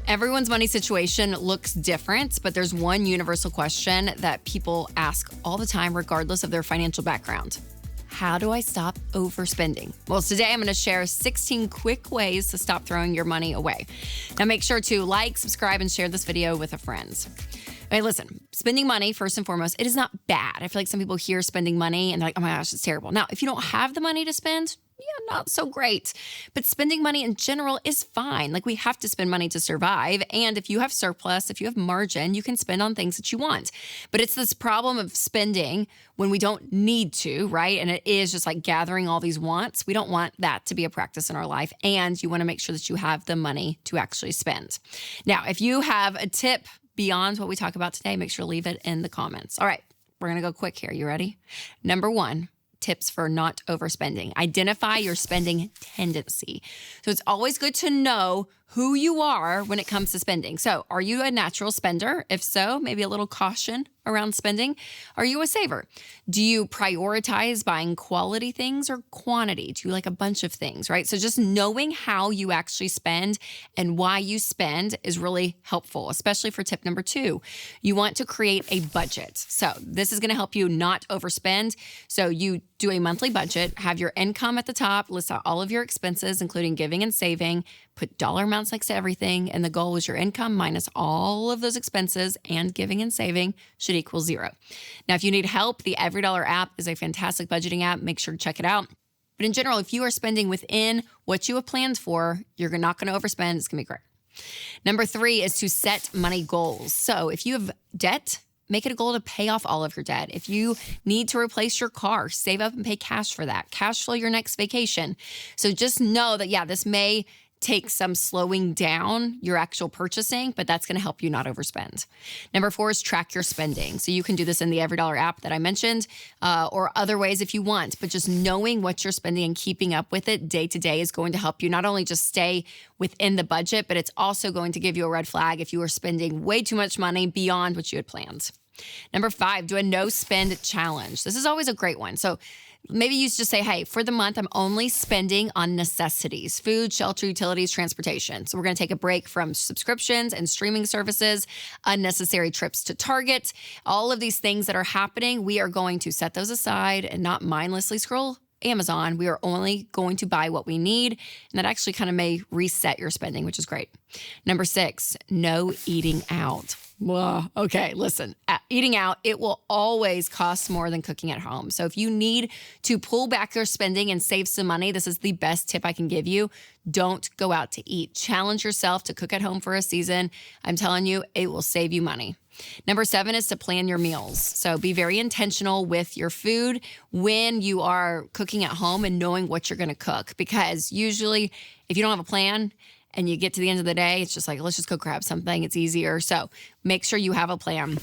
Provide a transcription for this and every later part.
Everyone's money situation looks different, but there's one universal question that people ask all the time, regardless of their financial background. How do I stop overspending? Well, today I'm going to share 16 quick ways to stop throwing your money away. Now, make sure to like, subscribe, and share this video with a friend. Okay, listen, spending money, first and foremost, it is not bad. I feel like some people hear spending money and they're like, oh my gosh, it's terrible. Now, if you don't have the money to spend, not so great. But spending money in general is fine. Like, we have to spend money to survive. And if you have surplus, if you have margin, you can spend on things that you want. But it's this problem of spending when we don't need to, right? And it is just like gathering all these wants. We don't want that to be a practice in our life. And you want to make sure that you have the money to actually spend. Now, if you have a tip beyond what we talk about today, make sure to leave it in the comments. All right, we're going to go quick here. You ready? Number one, tips for not overspending. Identify your spending tendency. So it's always good to know who you are when it comes to spending. So are you a natural spender? If so, maybe a little caution around spending. Are you a saver? Do you prioritize buying quality things or quantity? Do you like a bunch of things, right? So just knowing how you actually spend and why you spend is really helpful, especially for tip number 2. You want to create a budget. So this is going to help you not overspend. So you do a monthly budget, have your income at the top, list out all of your expenses, including giving and saving, put dollar amounts next to everything, and the goal is your income minus all of those expenses and giving and saving should equal 0. Now, if you need help, the Every Dollar app is a fantastic budgeting app. Make sure to check it out. But in general, if you are spending within what you have planned for, you're not going to overspend. It's going to be great. Number 3 is to set money goals. So if you have debt, make it a goal to pay off all of your debt. If you need to replace your car, save up and pay cash for that. Cash flow your next vacation. So just know that, this may take some slowing down your actual purchasing, but that's going to help you not overspend. Number 4 is track your spending. So you can do this in the Every Dollar app that I mentioned, or other ways if you want, but just knowing what you're spending and keeping up with it day to day is going to help you not only just stay within the budget, but it's also going to give you a red flag if you are spending way too much money beyond what you had planned. Number 5, do a no spend challenge. This is always a great one. So maybe you just say, hey, for the month, I'm only spending on necessities, food, shelter, utilities, transportation. So we're going to take a break from subscriptions and streaming services, unnecessary trips to Target, all of these things that are happening. We are going to set those aside and not mindlessly scroll Amazon. We are only going to buy what we need. And that actually kind of may reset your spending, which is great. Number 6, no eating out. Well, okay, listen, eating out, it will always cost more than cooking at home. So if you need to pull back your spending and save some money, this is the best tip I can give you. Don't go out to eat. Challenge yourself to cook at home for a season. I'm telling you, it will save you money. Number 7 is to plan your meals. So be very intentional with your food when you are cooking at home and knowing what you're going to cook. Because usually if you don't have a plan, and you get to the end of the day, it's just like, let's just go grab something. It's easier. So make sure you have a plan.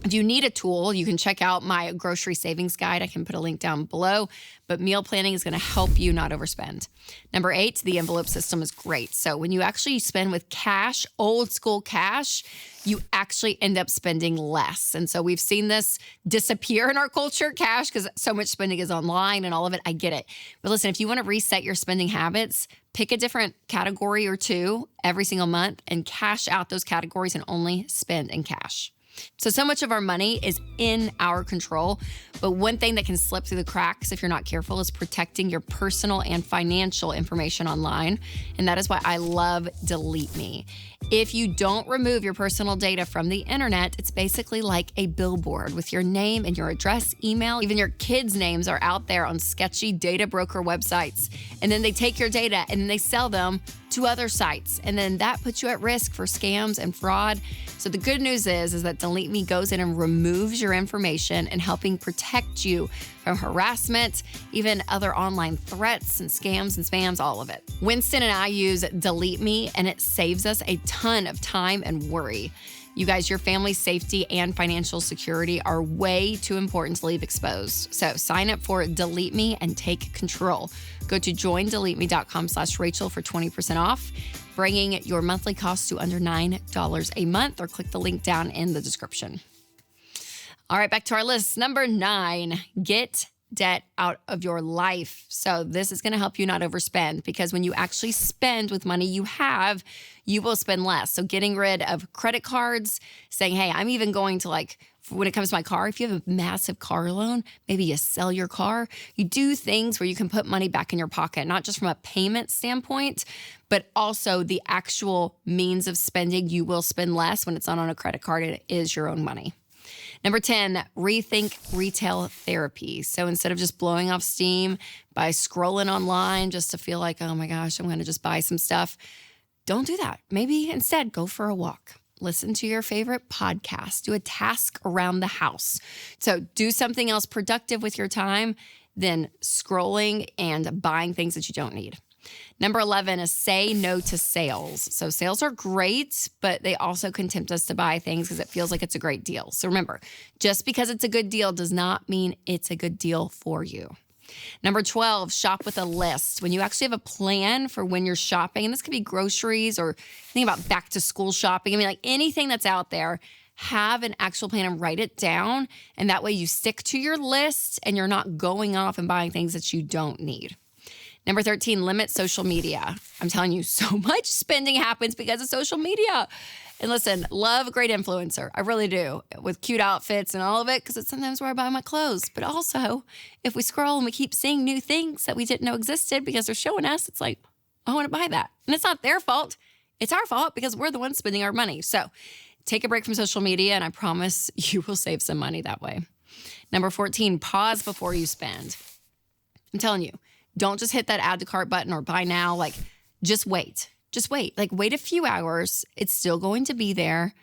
If you need a tool, you can check out my grocery savings guide. I can put a link down below. But meal planning is going to help you not overspend. Number 8, the envelope system is great. So when you actually spend with cash, old school cash, you actually end up spending less. And so we've seen this disappear in our culture, cash, because so much spending is online and all of it. I get it. But listen, if you want to reset your spending habits, pick a different category or 2 every single month and cash out those categories and only spend in cash. So much of our money is in our control, but one thing that can slip through the cracks if you're not careful is protecting your personal and financial information online. And that is why I love Delete Me. If you don't remove your personal data from the internet, it's basically like a billboard with your name and your address, email, even your kids' names are out there on sketchy data broker websites. And then they take your data and they sell them to other sites. And then that puts you at risk for scams and fraud. So the good news is that Delete Me goes in and removes your information and helping protect you from harassment, even other online threats and scams and spams, all of it. Winston and I use Delete Me and it saves us a ton of time and worry. You guys, your family's safety and financial security are way too important to leave exposed. So sign up for Delete Me and take control. Go to joindeleteme.com/Rachel for 20% off, bringing your monthly costs to under $9 a month, or click the link down in the description. All right, back to our list. Number 9, get debt out of your life. So this is going to help you not overspend, because when you actually spend with money you have, you will spend less. So getting rid of credit cards, saying, hey, I'm even going to when it comes to my car, if you have a massive car loan, maybe you sell your car. You do things where you can put money back in your pocket, not just from a payment standpoint, but also the actual means of spending. You will spend less when it's not on a credit card. It is your own money. Number 10, rethink retail therapy. So instead of just blowing off steam by scrolling online just to feel like, oh my gosh, I'm going to just buy some stuff, don't do that. Maybe instead go for a walk. Listen to your favorite podcast. Do a task around the house. So do something else productive with your time than scrolling and buying things that you don't need. Number 11 is say no to sales. So sales are great, but they also can tempt us to buy things because it feels like it's a great deal. So remember, just because it's a good deal does not mean it's a good deal for you. Number 12, shop with a list. When you actually have a plan for when you're shopping, and this could be groceries or think about back to school shopping. I mean, like anything that's out there, have an actual plan and write it down. And that way you stick to your list and you're not going off and buying things that you don't need. Number 13, limit social media. I'm telling you, so much spending happens because of social media. And listen, love a great influencer. I really do, with cute outfits and all of it, because it's sometimes where I buy my clothes. But also, if we scroll and we keep seeing new things that we didn't know existed because they're showing us, it's like, I want to buy that. And it's not their fault. It's our fault because we're the ones spending our money. So take a break from social media, and I promise you will save some money that way. Number 14, pause before you spend. I'm telling you, don't just hit that add to cart button or buy now. Just wait. Just wait. Wait a few hours. It's still going to be there.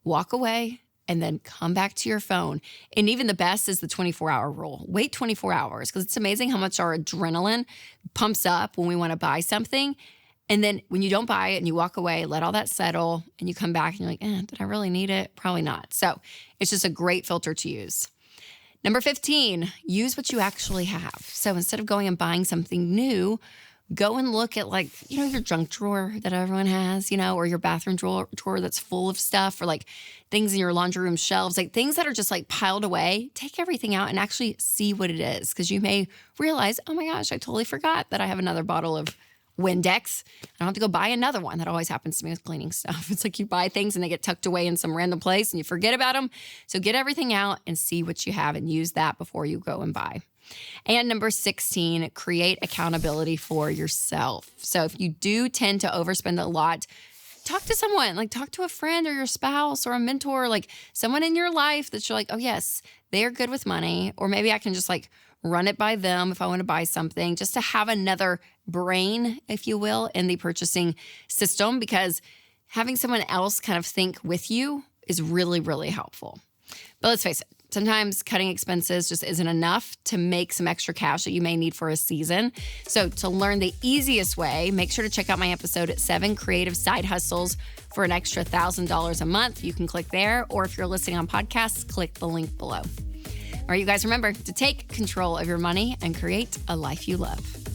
Walk away and then come back to your phone. And even the best is the 24-hour rule. Wait 24 hours, because it's amazing how much our adrenaline pumps up when we want to buy something. And then when you don't buy it and you walk away, let all that settle, and you come back and you're like, did I really need it? Probably not. So it's just a great filter to use. Number 15, use what you actually have. So instead of going and buying something new, go and look at your junk drawer that everyone has, or your bathroom drawer that's full of stuff, or things in your laundry room shelves, things that are just piled away. Take everything out and actually see what it is, because you may realize, oh my gosh, I totally forgot that I have another bottle of Windex. I don't have to go buy another one. That always happens to me with cleaning stuff. It's like you buy things and they get tucked away in some random place and you forget about them. So get everything out and see what you have and use that before you go and buy. And number 16, create accountability for yourself. So if you do tend to overspend a lot, talk to someone, talk to a friend or your spouse or a mentor, someone in your life that you're like, oh yes, they're good with money. Or maybe I can just run it by them if I want to buy something, just to have another brain, if you will, in the purchasing system, because having someone else kind of think with you is really, really helpful. But let's face it, sometimes cutting expenses just isn't enough to make some extra cash that you may need for a season. So to learn the easiest way, make sure to check out my episode at 7 Creative Side Hustles for an extra $1,000 a month. You can click there, or if you're listening on podcasts, click the link below. All right, you guys, remember to take control of your money and create a life you love.